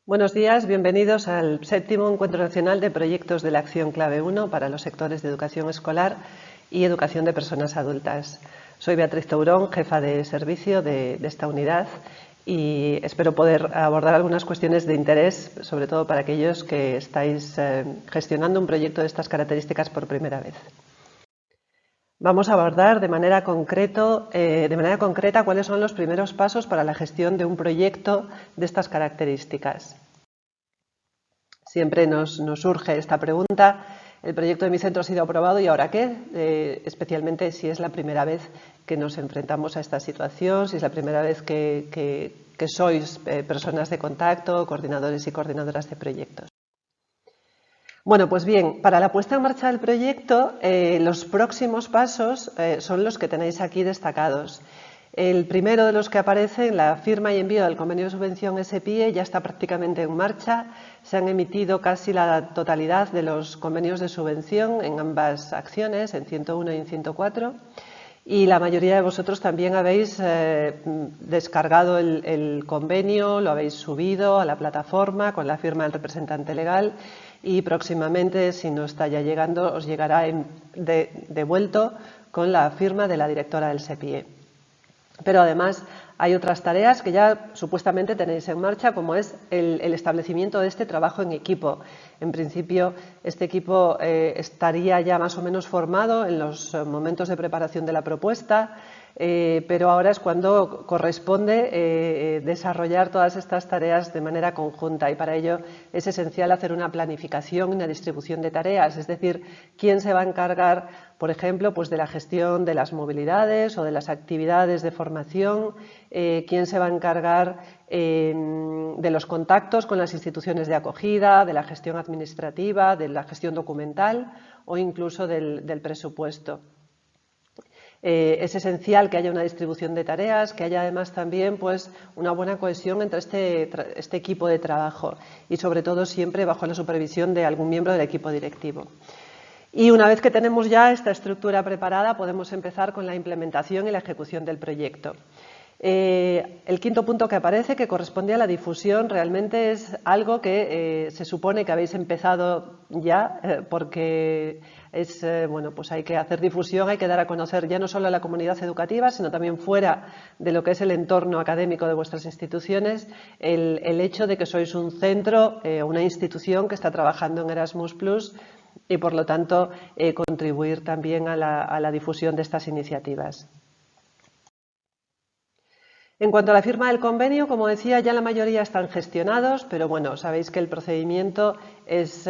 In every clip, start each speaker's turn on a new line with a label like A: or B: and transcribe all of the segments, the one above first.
A: Buenos días, bienvenidos al 7º Encuentro Nacional de Proyectos de la Acción Clave 1 para los sectores de educación escolar y educación de personas adultas. Soy Beatriz Tourón, jefa de servicio de esta unidad y espero poder abordar algunas cuestiones de interés, sobre todo para aquellos que estáis gestionando un proyecto de estas características por primera vez. Vamos a abordar de manera concreta cuáles son los primeros pasos para la gestión de un proyecto de estas características. Siempre nos surge esta pregunta: el proyecto de mi centro ha sido aprobado, ¿y ahora qué? Especialmente si es la primera vez que nos enfrentamos a esta situación, si es la primera vez que sois personas de contacto, coordinadores y coordinadoras de proyectos. Bueno, pues bien, para la puesta en marcha del proyecto, los próximos pasos son los que tenéis aquí destacados. El primero de los que aparece, la firma y envío del convenio de subvención SPIE, ya está prácticamente en marcha. Se han emitido casi la totalidad de los convenios de subvención en ambas acciones, en 101 y en 104. Y la mayoría de vosotros también habéis descargado el convenio, lo habéis subido a la plataforma con la firma del representante legal y próximamente, si no está ya llegando, os llegará devuelto con la firma de la directora del SPIE. Pero además hay otras tareas que ya supuestamente tenéis en marcha, como es el establecimiento de este trabajo en equipo. En principio, este equipo estaría ya más o menos formado en los momentos de preparación de la propuesta, pero ahora es cuando corresponde desarrollar todas estas tareas de manera conjunta, y para ello es esencial hacer una planificación y una distribución de tareas, es decir, quién se va a encargar, por ejemplo, pues de la gestión de las movilidades o de las actividades de formación, quién se va a encargar de los contactos con las instituciones de acogida, de la gestión administrativa, de la gestión documental o incluso del presupuesto. Es esencial que haya una distribución de tareas, que haya además también pues, una buena cohesión entre este equipo de trabajo y sobre todo siempre bajo la supervisión de algún miembro del equipo directivo. Y una vez que tenemos ya esta estructura preparada, podemos empezar con la implementación y la ejecución del proyecto. El quinto punto que aparece, que corresponde a la difusión, realmente es algo que se supone que habéis empezado ya, porque bueno, pues hay que hacer difusión, hay que dar a conocer ya no solo a la comunidad educativa, sino también fuera de lo que es el entorno académico de vuestras instituciones, el hecho de que sois un centro, una institución que está trabajando en Erasmus+, y por lo tanto contribuir también a la difusión de estas iniciativas. En cuanto a la firma del convenio, como decía, ya la mayoría están gestionados, pero bueno, sabéis que el procedimiento es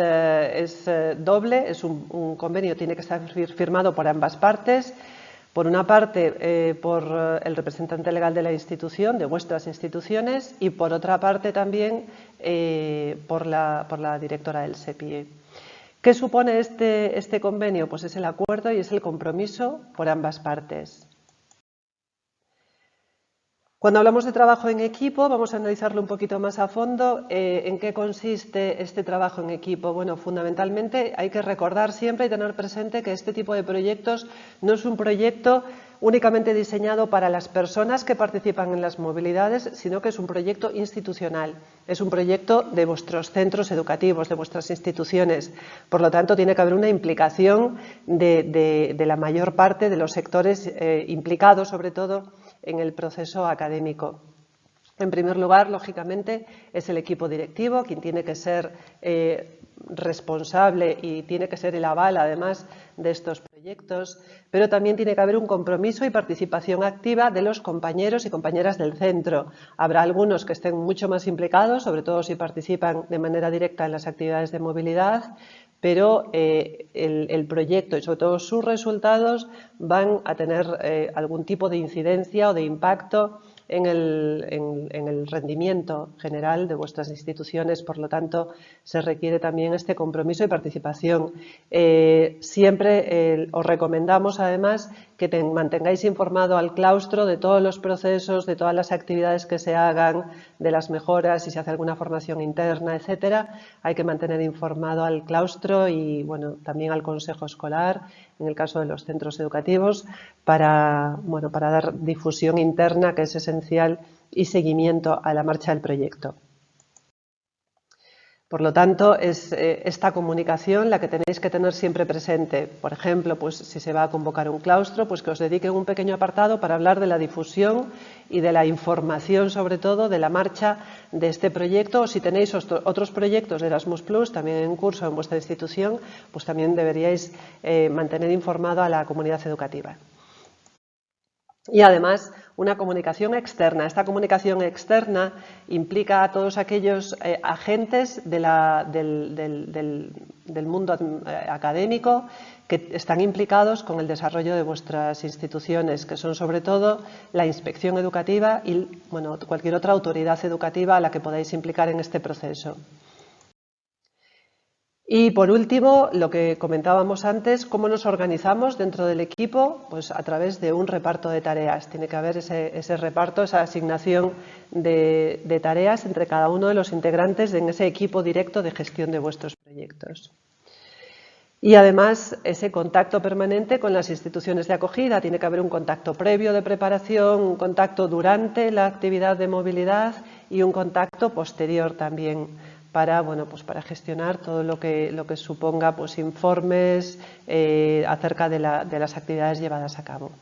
A: doble, es un convenio, tiene que estar firmado por ambas partes. Por una parte, por el representante legal de la institución, de vuestras instituciones, y por otra parte también por la directora del SPIE. ¿Qué supone este convenio? Pues es el acuerdo y es el compromiso por ambas partes. Cuando hablamos de trabajo en equipo, vamos a analizarlo un poquito más a fondo. ¿En qué consiste este trabajo en equipo? Bueno, fundamentalmente hay que recordar siempre y tener presente que este tipo de proyectos no es un proyecto únicamente diseñado para las personas que participan en las movilidades, sino que es un proyecto institucional, es un proyecto de vuestros centros educativos, de vuestras instituciones. Por lo tanto, tiene que haber una implicación de la mayor parte de los sectores implicados, sobre todo en el proceso académico. En primer lugar, lógicamente, es el equipo directivo quien tiene que ser responsable y tiene que ser el aval, además, de estos proyectos, pero también tiene que haber un compromiso y participación activa de los compañeros y compañeras del centro. Habrá algunos que estén mucho más implicados, sobre todo si participan de manera directa en las actividades de movilidad, pero el proyecto y sobre todo sus resultados van a tener algún tipo de incidencia o de impacto en el rendimiento general de vuestras instituciones. Por lo tanto, se requiere también este compromiso y participación. Siempre os recomendamos, además, que mantengáis informado al claustro de todos los procesos, de todas las actividades que se hagan, de las mejoras, si se hace alguna formación interna, etcétera. Hay que mantener informado al claustro y bueno, también al consejo escolar, en el caso de los centros educativos, para dar difusión interna, que es esencial, y seguimiento a la marcha del proyecto. Por lo tanto, es esta comunicación la que tenéis que tener siempre presente. Por ejemplo, pues si se va a convocar un claustro, pues que os dediquen un pequeño apartado para hablar de la difusión y de la información, sobre todo, de la marcha de este proyecto. O si tenéis otros proyectos de Erasmus+, también en curso en vuestra institución, pues también deberíais mantener informado a la comunidad educativa. Y además, una comunicación externa. Esta comunicación externa implica a todos aquellos agentes del mundo académico que están implicados con el desarrollo de vuestras instituciones, que son sobre todo la inspección educativa y cualquier otra autoridad educativa a la que podáis implicar en este proceso. Y por último, lo que comentábamos antes, cómo nos organizamos dentro del equipo, pues a través de un reparto de tareas. Tiene que haber ese reparto, esa asignación de tareas entre cada uno de los integrantes en ese equipo directo de gestión de vuestros proyectos. Y además ese contacto permanente con las instituciones de acogida. Tiene que haber un contacto previo de preparación, un contacto durante la actividad de movilidad y un contacto posterior también para gestionar todo lo que suponga pues, informes acerca de las actividades llevadas a cabo.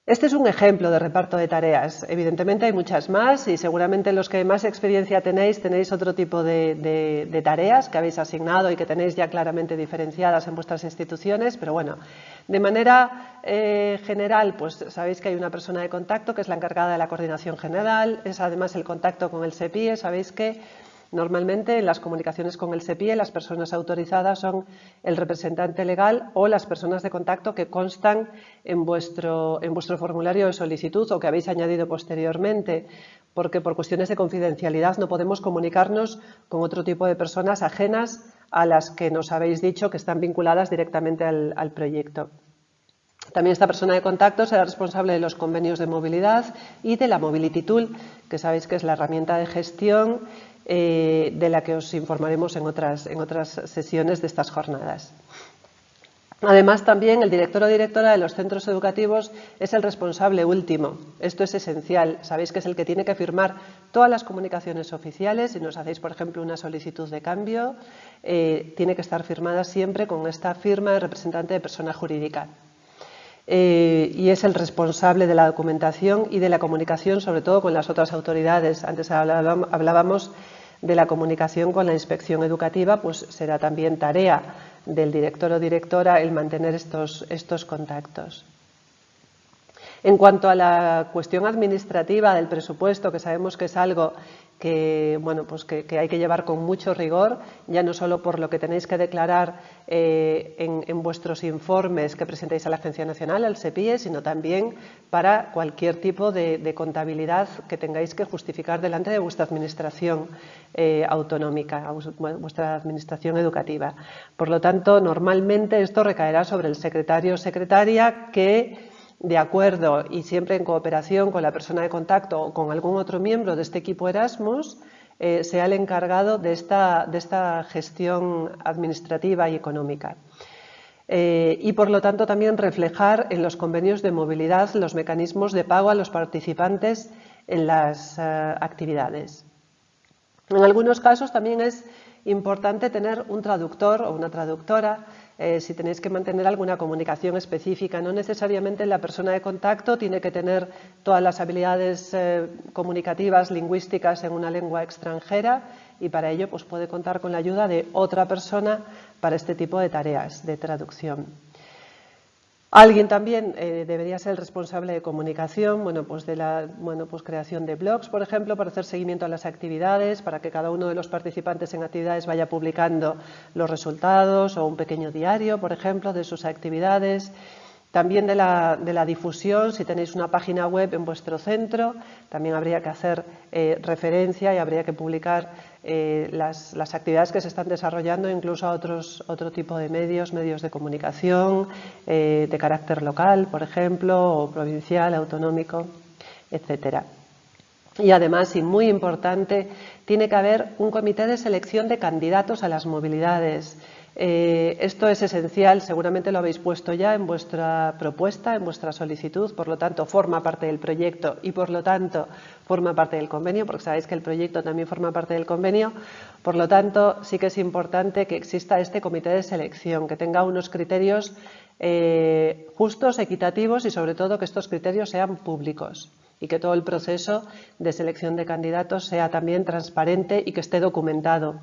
A: Este es un ejemplo de reparto de tareas. Evidentemente hay muchas más y seguramente los que más experiencia tenéis otro tipo de tareas que habéis asignado y que tenéis ya claramente diferenciadas en vuestras instituciones, pero bueno, de manera general, pues sabéis que hay una persona de contacto que es la encargada de la coordinación general, es además el contacto con el SEPIE. Sabéis que normalmente en las comunicaciones con el SEPIE las personas autorizadas son el representante legal o las personas de contacto que constan en vuestro formulario de solicitud o que habéis añadido posteriormente, porque por cuestiones de confidencialidad no podemos comunicarnos con otro tipo de personas ajenas a las que nos habéis dicho que están vinculadas directamente al proyecto. También esta persona de contacto será responsable de los convenios de movilidad y de la Mobility Tool, que sabéis que es la herramienta de gestión de la que os informaremos en otras sesiones de estas jornadas. Además, también el director o directora de los centros educativos es el responsable último. Esto es esencial. Sabéis que es el que tiene que firmar todas las comunicaciones oficiales. Si nos hacéis, por ejemplo, una solicitud de cambio, tiene que estar firmada siempre con esta firma de representante de persona jurídica. Y es el responsable de la documentación y de la comunicación, sobre todo con las otras autoridades. Antes hablábamos de la comunicación con la inspección educativa, pues será también tarea del director o directora el mantener estos contactos. En cuanto a la cuestión administrativa del presupuesto, que sabemos que es algo que hay que llevar con mucho rigor, ya no solo por lo que tenéis que declarar en vuestros informes que presentéis a la Agencia Nacional, al SEPIE, sino también para cualquier tipo de contabilidad que tengáis que justificar delante de vuestra administración autonómica, vuestra administración educativa. Por lo tanto, normalmente esto recaerá sobre el secretario o secretaria que, de acuerdo y siempre en cooperación con la persona de contacto o con algún otro miembro de este equipo Erasmus, sea el encargado de esta gestión administrativa y económica. Y por lo tanto también reflejar en los convenios de movilidad los mecanismos de pago a los participantes en las actividades. En algunos casos también es importante tener un traductor o una traductora si tenéis que mantener alguna comunicación específica. No necesariamente la persona de contacto tiene que tener todas las habilidades comunicativas, lingüísticas en una lengua extranjera y para ello pues, puede contar con la ayuda de otra persona para este tipo de tareas de traducción. Alguien también debería ser el responsable de comunicación, pues creación de blogs, por ejemplo, para hacer seguimiento a las actividades, para que cada uno de los participantes en actividades vaya publicando los resultados o un pequeño diario, por ejemplo, de sus actividades. También de la difusión, si tenéis una página web en vuestro centro, también habría que hacer referencia y habría que publicar las actividades que se están desarrollando incluso a otro tipo de medios de comunicación, de carácter local, por ejemplo, o provincial, autonómico, etcétera. Y además, y muy importante, tiene que haber un comité de selección de candidatos a las movilidades. Esto es esencial, seguramente lo habéis puesto ya en vuestra propuesta, en vuestra solicitud, por lo tanto forma parte del proyecto y por lo tanto forma parte del convenio, porque sabéis que el proyecto también forma parte del convenio. Por lo tanto, sí que es importante que exista este comité de selección, que tenga unos criterios justos, equitativos y sobre todo que estos criterios sean públicos y que todo el proceso de selección de candidatos sea también transparente y que esté documentado.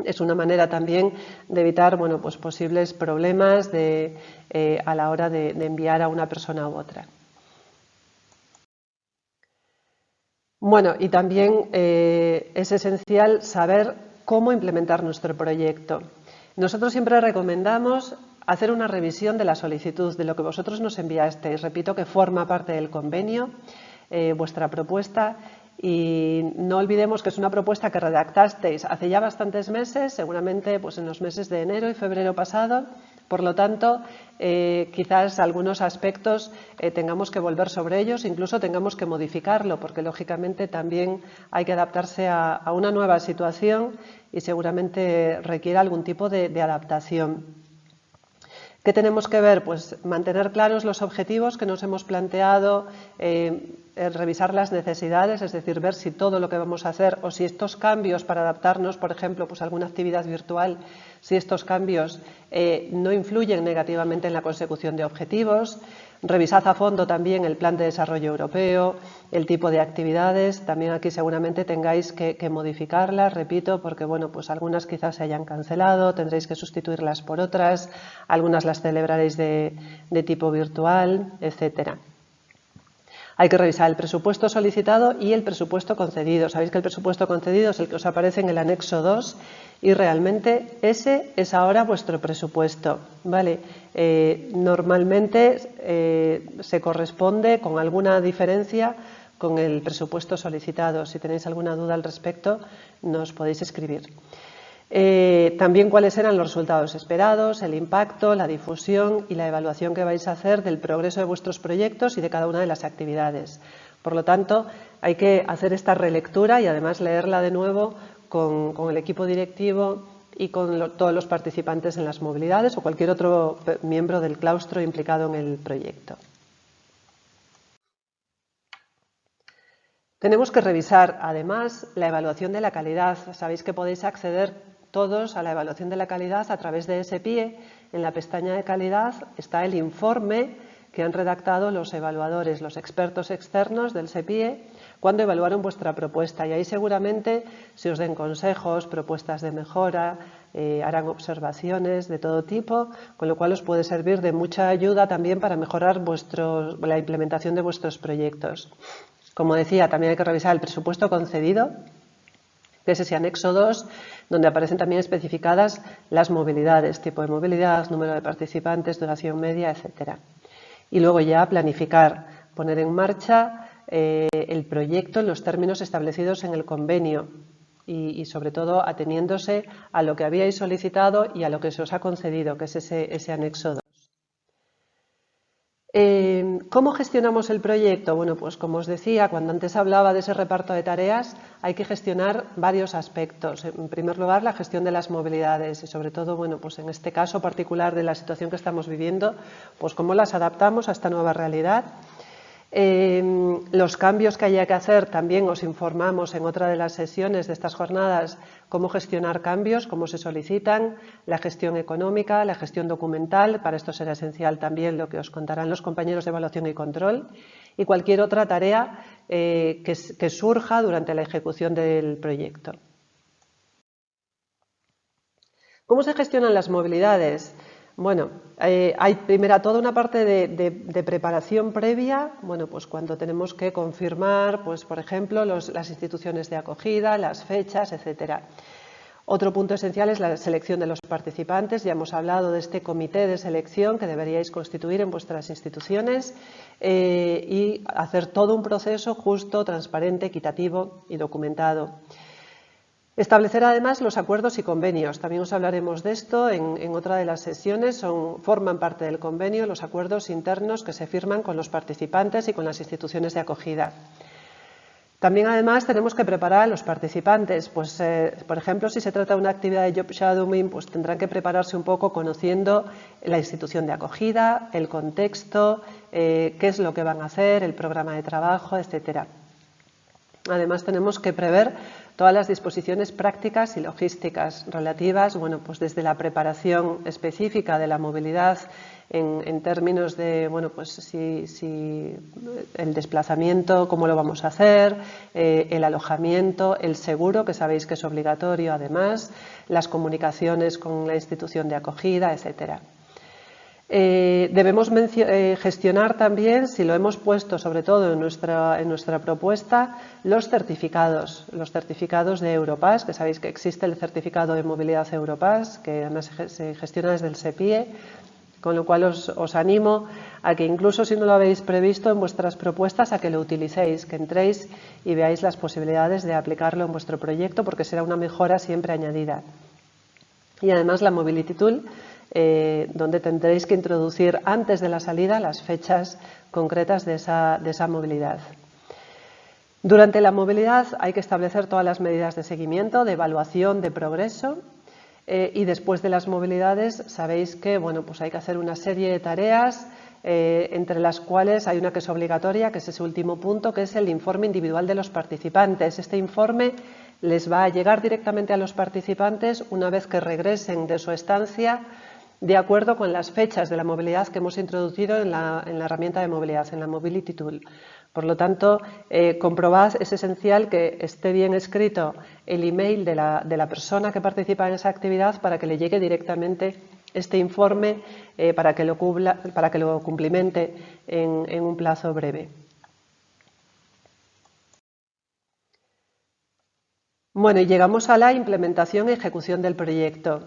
A: Es una manera también de evitar pues posibles problemas a la hora de enviar a una persona u otra. Bueno, y también es esencial saber cómo implementar nuestro proyecto. Nosotros siempre recomendamos hacer una revisión de la solicitud, de lo que vosotros nos enviasteis. Repito que forma parte del convenio, vuestra propuesta, y no olvidemos que es una propuesta que redactasteis hace ya bastantes meses, seguramente pues en los meses de enero y febrero pasado. Por lo tanto, quizás algunos aspectos tengamos que volver sobre ellos, incluso tengamos que modificarlo, porque lógicamente también hay que adaptarse a una nueva situación y seguramente requiere algún tipo de adaptación. ¿Qué tenemos que ver? Pues mantener claros los objetivos que nos hemos planteado, revisar las necesidades, es decir, ver si todo lo que vamos a hacer o si estos cambios para adaptarnos, por ejemplo, pues a alguna actividad virtual, si estos cambios no influyen negativamente en la consecución de objetivos. Revisad a fondo también el plan de desarrollo europeo, el tipo de actividades. También aquí seguramente tengáis que modificarlas, repito, porque pues algunas quizás se hayan cancelado, tendréis que sustituirlas por otras, algunas las celebraréis de tipo virtual, etcétera. Hay que revisar el presupuesto solicitado y el presupuesto concedido. Sabéis que el presupuesto concedido es el que os aparece en el anexo 2 y realmente ese es ahora vuestro presupuesto, ¿vale? Normalmente se corresponde con alguna diferencia con el presupuesto solicitado. Si tenéis alguna duda al respecto, nos podéis escribir. También cuáles eran los resultados esperados, el impacto, la difusión y la evaluación que vais a hacer del progreso de vuestros proyectos y de cada una de las actividades. Por lo tanto, hay que hacer esta relectura y además leerla de nuevo con el equipo directivo y con todos los participantes en las movilidades o cualquier otro miembro del claustro implicado en el proyecto. Tenemos que revisar, además, la evaluación de la calidad. Sabéis que podéis acceder todos a la evaluación de la calidad a través de SPIE. En la pestaña de calidad está el informe que han redactado los evaluadores, los expertos externos del SPIE, cuando evaluaron vuestra propuesta. Y ahí seguramente se os den consejos, propuestas de mejora, harán observaciones de todo tipo, con lo cual os puede servir de mucha ayuda también para mejorar la implementación de vuestros proyectos. Como decía, también hay que revisar el presupuesto concedido, que es ese anexo 2, donde aparecen también especificadas las movilidades, tipo de movilidad, número de participantes, duración media, etcétera. Y luego ya planificar, poner en marcha el proyecto en los términos establecidos en el convenio y sobre todo ateniéndose a lo que habíais solicitado y a lo que se os ha concedido, que es ese anexo 2. ¿Cómo gestionamos el proyecto? Bueno, pues como os decía, cuando antes hablaba de ese reparto de tareas, hay que gestionar varios aspectos. En primer lugar, la gestión de las movilidades y sobre todo, pues en este caso particular de la situación que estamos viviendo, pues cómo las adaptamos a esta nueva realidad. Los cambios que haya que hacer, también os informamos en otra de las sesiones de estas jornadas cómo gestionar cambios, cómo se solicitan, la gestión económica, la gestión documental. Para esto será esencial también lo que os contarán los compañeros de evaluación y control y cualquier otra tarea que surja durante la ejecución del proyecto. ¿Cómo se gestionan las movilidades? Bueno, hay primero toda una parte de preparación previa, pues cuando tenemos que confirmar, pues por ejemplo, las instituciones de acogida, las fechas, etcétera. Otro punto esencial es la selección de los participantes. Ya hemos hablado de este comité de selección que deberíais constituir en vuestras instituciones y hacer todo un proceso justo, transparente, equitativo y documentado. Establecer además los acuerdos y convenios. También os hablaremos de esto en otra de las sesiones. Forman parte del convenio los acuerdos internos que se firman con los participantes y con las instituciones de acogida. También, además, tenemos que preparar a los participantes. Pues, por ejemplo, si se trata de una actividad de job shadowing, pues tendrán que prepararse un poco conociendo la institución de acogida, el contexto, qué es lo que van a hacer, el programa de trabajo, etcétera. Además, tenemos que prever todas las disposiciones prácticas y logísticas relativas, bueno, pues desde la preparación específica de la movilidad en términos de, bueno, pues si el desplazamiento, cómo lo vamos a hacer, el alojamiento, el seguro, que sabéis que es obligatorio además, las comunicaciones con la institución de acogida, etcétera. Debemos gestionar también, si lo hemos puesto sobre todo en nuestra propuesta, los certificados de Europass, que sabéis que existe el certificado de movilidad Europass, que además se gestiona desde el SEPIE, con lo cual os animo a que incluso si no lo habéis previsto en vuestras propuestas, a que lo utilicéis, que entréis y veáis las posibilidades de aplicarlo en vuestro proyecto, porque será una mejora siempre añadida. Y además la Mobility Tool, donde tendréis que introducir antes de la salida las fechas concretas de esa movilidad. Durante la movilidad hay que establecer todas las medidas de seguimiento, de evaluación de progreso, y después de las movilidades sabéis que, bueno, pues hay que hacer una serie de tareas, entre las cuales hay una que es obligatoria, que es ese último punto, que es el informe individual de los participantes. Este informe les va a llegar directamente a los participantes una vez que regresen de su estancia, de acuerdo con las fechas de la movilidad que hemos introducido en la herramienta de movilidad, en la Mobility Tool. Por lo tanto, comprobad, es esencial que esté bien escrito el email de la persona que participa en esa actividad para que le llegue directamente este informe, para que lo cumplimente en un plazo breve. Bueno, y llegamos a la implementación y ejecución del proyecto.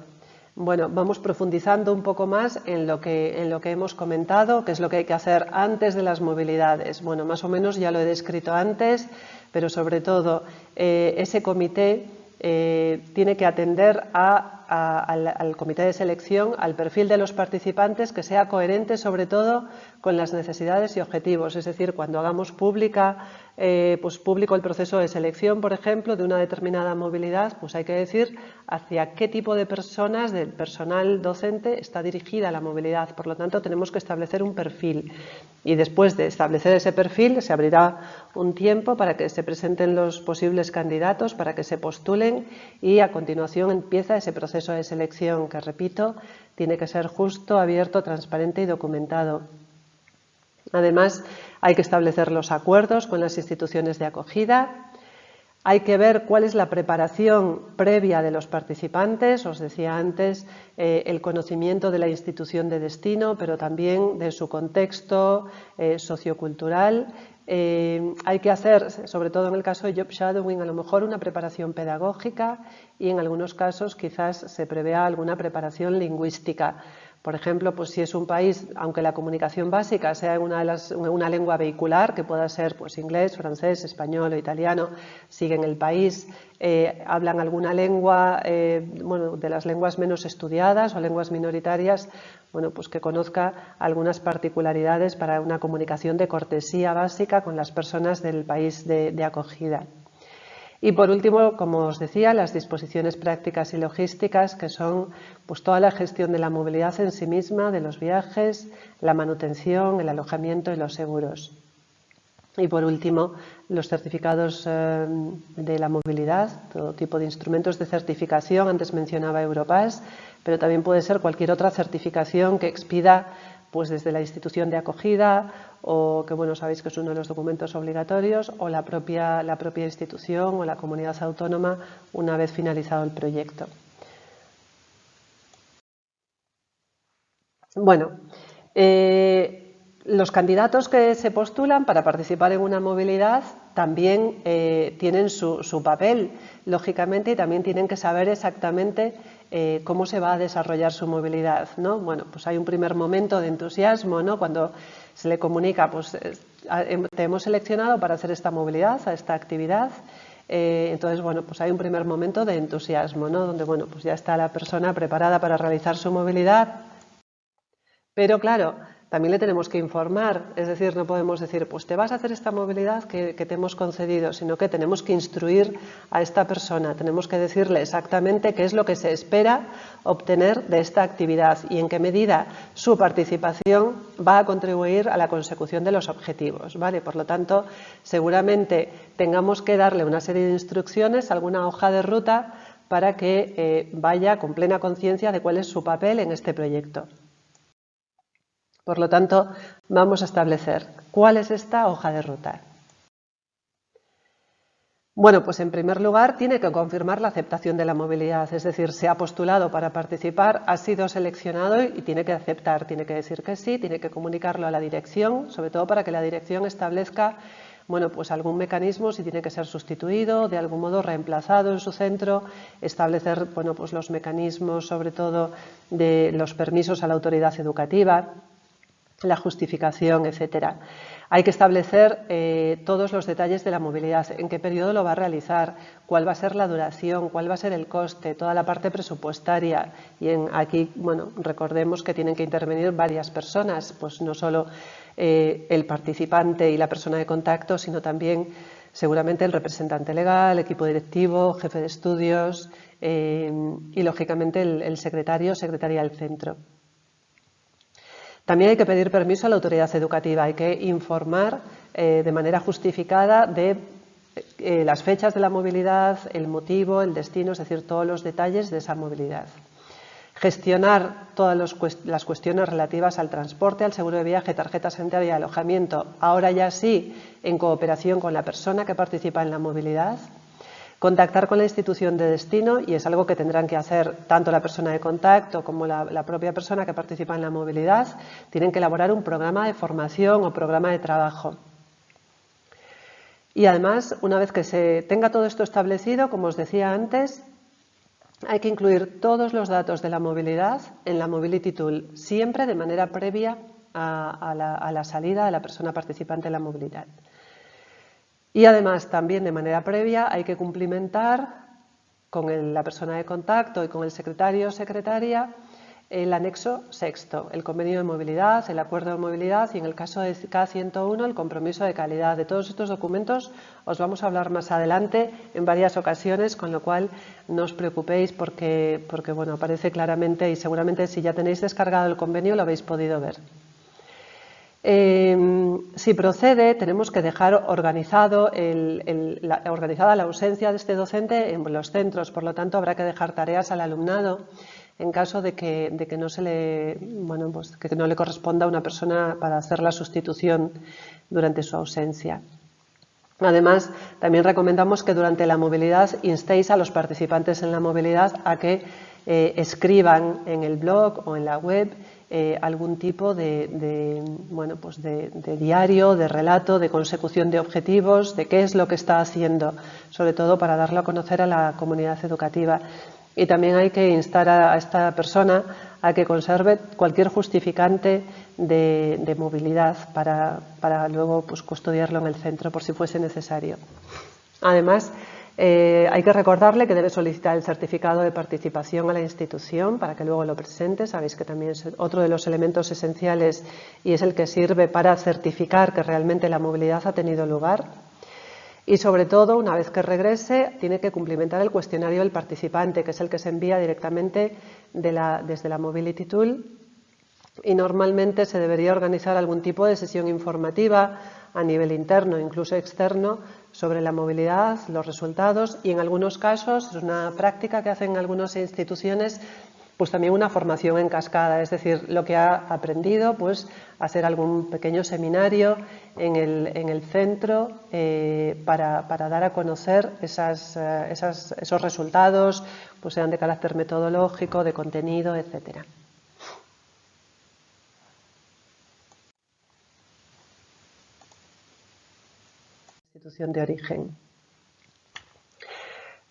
A: Bueno, vamos profundizando un poco más en lo que hemos comentado, qué es lo que hay que hacer antes de las movilidades. Bueno, más o menos ya lo he descrito antes, pero sobre todo ese comité tiene que atender al comité de selección, al perfil de los participantes, que sea coherente sobre todo con las necesidades y objetivos. Es decir, cuando hagamos público el proceso de selección, por ejemplo, de una determinada movilidad, pues hay que decir hacia qué tipo de personas del personal docente está dirigida la movilidad. Por lo tanto, tenemos que establecer un perfil. Y después de establecer ese perfil, se abrirá un tiempo para que se presenten los posibles candidatos, para que se postulen, y a continuación empieza ese proceso de selección que, repito, tiene que ser justo, abierto, transparente y documentado. Además, hay que establecer los acuerdos con las instituciones de acogida. Hay que ver cuál es la preparación previa de los participantes. Os decía antes, el conocimiento de la institución de destino, pero también de su contexto sociocultural. Hay que hacer, sobre todo en el caso de Job Shadowing, a lo mejor una preparación pedagógica, y en algunos casos quizás se prevea alguna preparación lingüística. Por ejemplo, pues si es un país, aunque la comunicación básica sea en una lengua vehicular, que pueda ser pues inglés, francés, español o italiano, si en el país hablan alguna lengua, de las lenguas menos estudiadas o lenguas minoritarias, bueno, pues que conozca algunas particularidades para una comunicación de cortesía básica con las personas del país de acogida. Y por último, como os decía, las disposiciones prácticas y logísticas, que son pues toda la gestión de la movilidad en sí misma, de los viajes, la manutención, el alojamiento y los seguros. Y por último, los certificados de la movilidad, todo tipo de instrumentos de certificación. Antes mencionaba Europass, pero también puede ser cualquier otra certificación que expida pues desde la institución de acogida, o que bueno, sabéis que es uno de los documentos obligatorios, o la propia institución o la comunidad autónoma una vez finalizado el proyecto. Bueno, los candidatos que se postulan para participar en una movilidad también tienen su papel, lógicamente, y también tienen que saber exactamente cómo se va a desarrollar su movilidad, ¿no? Bueno, pues hay un primer momento de entusiasmo, ¿no? Cuando se le comunica, pues te hemos seleccionado para hacer esta movilidad, a esta actividad. Entonces, bueno, pues hay un primer momento de entusiasmo, ¿no? Donde, bueno, pues ya está la persona preparada para realizar su movilidad. Pero claro, también le tenemos que informar, es decir, no podemos decir, pues te vas a hacer esta movilidad que te hemos concedido, sino que tenemos que instruir a esta persona, tenemos que decirle exactamente qué es lo que se espera obtener de esta actividad y en qué medida su participación va a contribuir a la consecución de los objetivos, ¿vale? Por lo tanto, seguramente tengamos que darle una serie de instrucciones, alguna hoja de ruta, para que vaya con plena conciencia de cuál es su papel en este proyecto. Por lo tanto, vamos a establecer cuál es esta hoja de ruta. Bueno, pues en primer lugar tiene que confirmar la aceptación de la movilidad, es decir, se ha postulado para participar, ha sido seleccionado y tiene que aceptar, tiene que decir que sí, tiene que comunicarlo a la dirección, sobre todo para que la dirección establezca, bueno, pues algún mecanismo, si tiene que ser sustituido, de algún modo reemplazado en su centro, establecer, bueno, pues los mecanismos, sobre todo de los permisos a la autoridad educativa, la justificación, etcétera. Hay que establecer todos los detalles de la movilidad, en qué periodo lo va a realizar, cuál va a ser la duración, cuál va a ser el coste, toda la parte presupuestaria. Y aquí, bueno, recordemos que tienen que intervenir varias personas, pues no solo el participante y la persona de contacto, sino también seguramente el representante legal, el equipo directivo, jefe de estudios y, lógicamente, el secretario o secretaria del centro. También hay que pedir permiso a la autoridad educativa, hay que informar de manera justificada de las fechas de la movilidad, el motivo, el destino, es decir, todos los detalles de esa movilidad. Gestionar todas las cuestiones relativas al transporte, al seguro de viaje, tarjeta sanitaria y alojamiento, ahora ya sí, en cooperación con la persona que participa en la movilidad. Contactar con la institución de destino, y es algo que tendrán que hacer tanto la persona de contacto como la propia persona que participa en la movilidad. Tienen que elaborar un programa de formación o programa de trabajo. Y además, una vez que se tenga todo esto establecido, como os decía antes, hay que incluir todos los datos de la movilidad en la Mobility Tool, siempre de manera previa a la salida de la persona participante en la movilidad. Y además, también de manera previa, hay que cumplimentar con la persona de contacto y con el secretario o secretaria el anexo sexto, el convenio de movilidad, el acuerdo de movilidad y, en el caso de K101, el compromiso de calidad. De todos estos documentos os vamos a hablar más adelante en varias ocasiones, con lo cual no os preocupéis porque bueno, aparece claramente y seguramente si ya tenéis descargado el convenio lo habéis podido ver. Si procede, tenemos que dejar organizada la ausencia de este docente en los centros, por lo tanto habrá que dejar tareas al alumnado en caso de que no que no le corresponda a una persona para hacer la sustitución durante su ausencia. Además, también recomendamos que durante la movilidad instéis a los participantes en la movilidad a que escriban en el blog o en la web algún tipo de diario, de relato, de consecución de objetivos, de qué es lo que está haciendo, sobre todo para darlo a conocer a la comunidad educativa. Y también hay que instar a esta persona a que conserve cualquier justificante de movilidad para luego custodiarlo en el centro por si fuese necesario. Además, hay que recordarle que debe solicitar el certificado de participación a la institución para que luego lo presente. Sabéis que también es otro de los elementos esenciales y es el que sirve para certificar que realmente la movilidad ha tenido lugar. Y sobre todo, una vez que regrese, tiene que cumplimentar el cuestionario del participante, que es el que se envía directamente desde la Mobility Tool. Y normalmente se debería organizar algún tipo de sesión informativa a nivel interno, incluso externo, sobre la movilidad, los resultados y, en algunos casos, es una práctica que hacen algunas instituciones, pues también una formación en cascada, es decir, lo que ha aprendido, pues hacer algún pequeño seminario en el centro para dar a conocer esos resultados, pues sean de carácter metodológico, de contenido, etcétera. Institución de origen.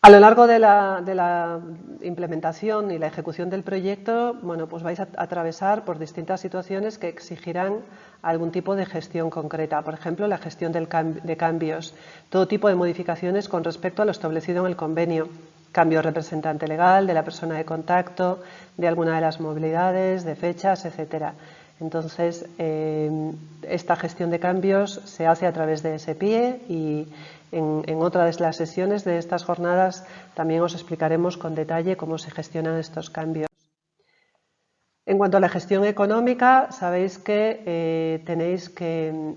A: A lo largo de la implementación y la ejecución del proyecto, bueno, pues vais a atravesar por distintas situaciones que exigirán algún tipo de gestión concreta. Por ejemplo, la gestión de cambios, todo tipo de modificaciones con respecto a lo establecido en el convenio. Cambio de representante legal, de la persona de contacto, de alguna de las movilidades, de fechas, etcétera. Entonces, esta gestión de cambios se hace a través de SPIE y en otra de las sesiones de estas jornadas también os explicaremos con detalle cómo se gestionan estos cambios. En cuanto a la gestión económica, sabéis que tenéis que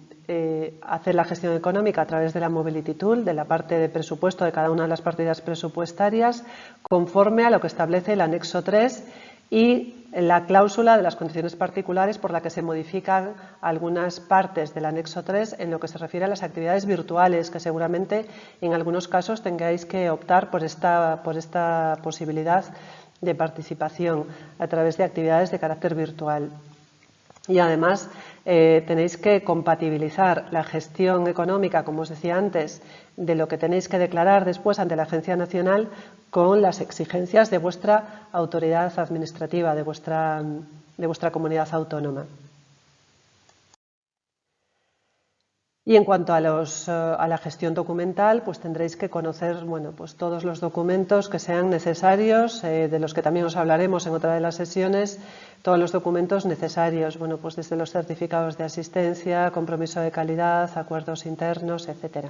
A: hacer la gestión económica a través de la Mobility Tool, de la parte de presupuesto de cada una de las partidas presupuestarias, conforme a lo que establece el anexo 3 y la cláusula de las condiciones particulares por la que se modifican algunas partes del anexo 3 en lo que se refiere a las actividades virtuales, que seguramente en algunos casos tengáis que optar por esta posibilidad de participación a través de actividades de carácter virtual. Y además tenéis que compatibilizar la gestión económica, como os decía antes, de lo que tenéis que declarar después ante la Agencia Nacional con las exigencias de vuestra autoridad administrativa, de vuestra comunidad autónoma. Y en cuanto a la gestión documental, pues tendréis que conocer pues todos los documentos que sean necesarios, de los que también os hablaremos en otra de las sesiones, todos los documentos necesarios, pues desde los certificados de asistencia, compromiso de calidad, acuerdos internos, etcétera.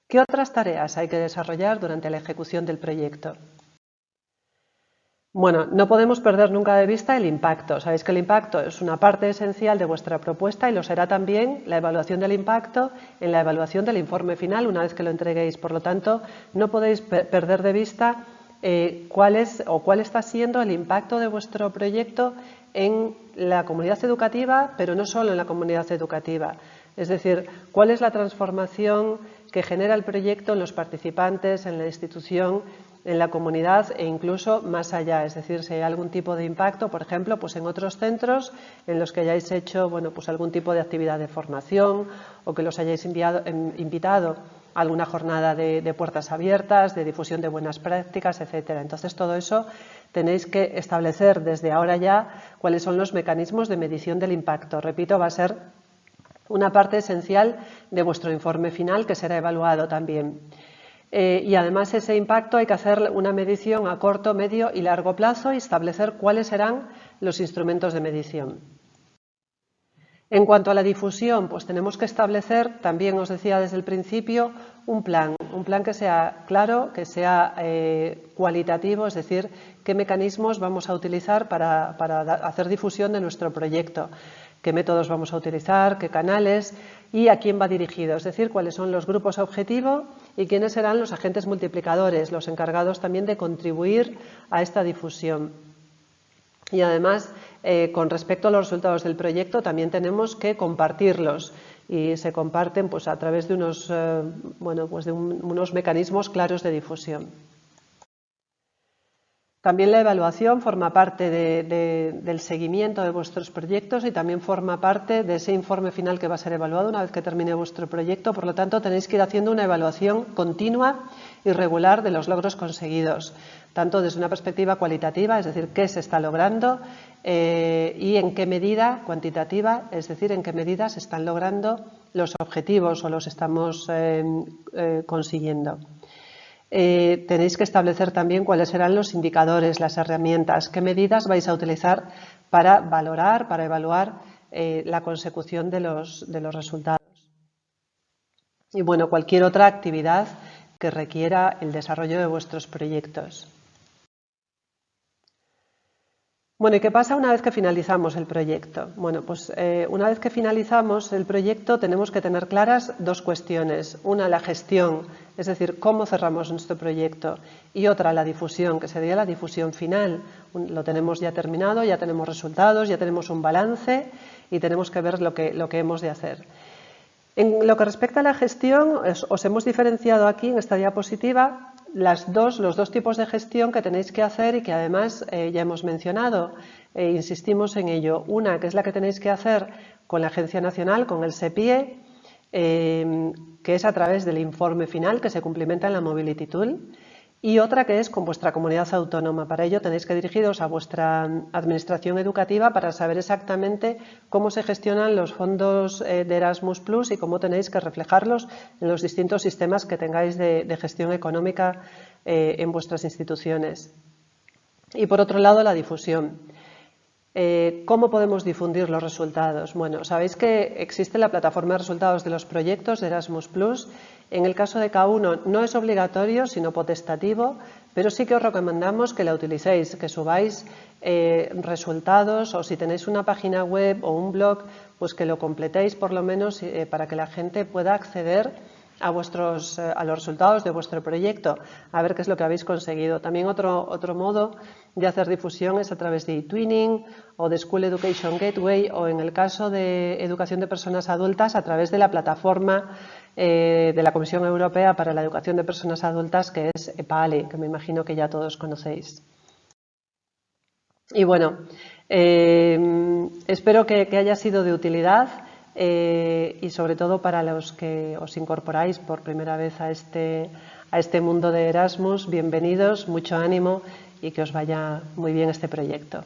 A: ¿Qué otras tareas hay que desarrollar durante la ejecución del proyecto? Bueno, no podemos perder nunca de vista el impacto. Sabéis que el impacto es una parte esencial de vuestra propuesta y lo será también la evaluación del impacto en la evaluación del informe final una vez que lo entreguéis. Por lo tanto, no podéis perder de vista cuál está siendo el impacto de vuestro proyecto en la comunidad educativa, pero no solo en la comunidad educativa. Es decir, cuál es la transformación que genera el proyecto en los participantes, en la institución, en la comunidad e incluso más allá. Es decir, si hay algún tipo de impacto, por ejemplo, pues en otros centros en los que hayáis hecho pues algún tipo de actividad de formación o que los hayáis invitado a alguna jornada de puertas abiertas, de difusión de buenas prácticas, etcétera. Entonces, todo eso tenéis que establecer desde ahora ya cuáles son los mecanismos de medición del impacto. Repito, va a ser una parte esencial de vuestro informe final que será evaluado también. Y además ese impacto hay que hacer una medición a corto, medio y largo plazo y establecer cuáles serán los instrumentos de medición. En cuanto a la difusión, pues tenemos que establecer, también os decía desde el principio, un plan que sea claro, que sea cualitativo, es decir, qué mecanismos vamos a utilizar para hacer difusión de nuestro proyecto, qué métodos vamos a utilizar, qué canales y a quién va dirigido, es decir, cuáles son los grupos objetivo y quiénes serán los agentes multiplicadores, los encargados también de contribuir a esta difusión. Y además, con respecto a los resultados del proyecto, también tenemos que compartirlos y se comparten pues, a través de unos mecanismos claros de difusión. También la evaluación forma parte del seguimiento de vuestros proyectos y también forma parte de ese informe final que va a ser evaluado una vez que termine vuestro proyecto. Por lo tanto, tenéis que ir haciendo una evaluación continua y regular de los logros conseguidos, tanto desde una perspectiva cualitativa, es decir, qué se está logrando y en qué medida cuantitativa, es decir, en qué medida se están logrando los objetivos o los estamos consiguiendo. Tenéis que establecer también cuáles serán los indicadores, las herramientas, qué medidas vais a utilizar para valorar, para evaluar la consecución de los resultados. Y bueno, cualquier otra actividad que requiera el desarrollo de vuestros proyectos. Bueno, ¿y qué pasa una vez que finalizamos el proyecto? Bueno, pues una vez que finalizamos el proyecto tenemos que tener claras dos cuestiones. Una, la gestión, es decir, cómo cerramos nuestro proyecto. Y otra, la difusión, que sería la difusión final. Lo tenemos ya terminado, ya tenemos resultados, ya tenemos un balance y tenemos que ver lo que hemos de hacer. En lo que respecta a la gestión, os hemos diferenciado aquí en esta diapositiva los dos tipos de gestión que tenéis que hacer y que además ya hemos mencionado, insistimos en ello. Una, que es la que tenéis que hacer con la Agencia Nacional, con el SPIE, que es a través del informe final que se cumplimenta en la Mobility Tool, y otra que es con vuestra comunidad autónoma. Para ello tenéis que dirigiros a vuestra administración educativa para saber exactamente cómo se gestionan los fondos de Erasmus Plus y cómo tenéis que reflejarlos en los distintos sistemas que tengáis de gestión económica en vuestras instituciones. Y por otro lado, la difusión. ¿Cómo podemos difundir los resultados? Bueno, sabéis que existe la plataforma de resultados de los proyectos de Erasmus+. En el caso de K1 no es obligatorio, sino potestativo, pero sí que os recomendamos que la utilicéis, que subáis resultados, o si tenéis una página web o un blog, pues que lo completéis por lo menos para que la gente pueda acceder a los resultados de vuestro proyecto, a ver qué es lo que habéis conseguido. También otro modo de hacer difusión es a través de eTwinning o de School Education Gateway, o en el caso de educación de personas adultas a través de la plataforma de la Comisión Europea para la Educación de Personas Adultas, que es EPALE, que me imagino que ya todos conocéis. Y bueno, espero que haya sido de utilidad. Y sobre todo para los que os incorporáis por primera vez a este mundo de Erasmus, bienvenidos, mucho ánimo y que os vaya muy bien este proyecto.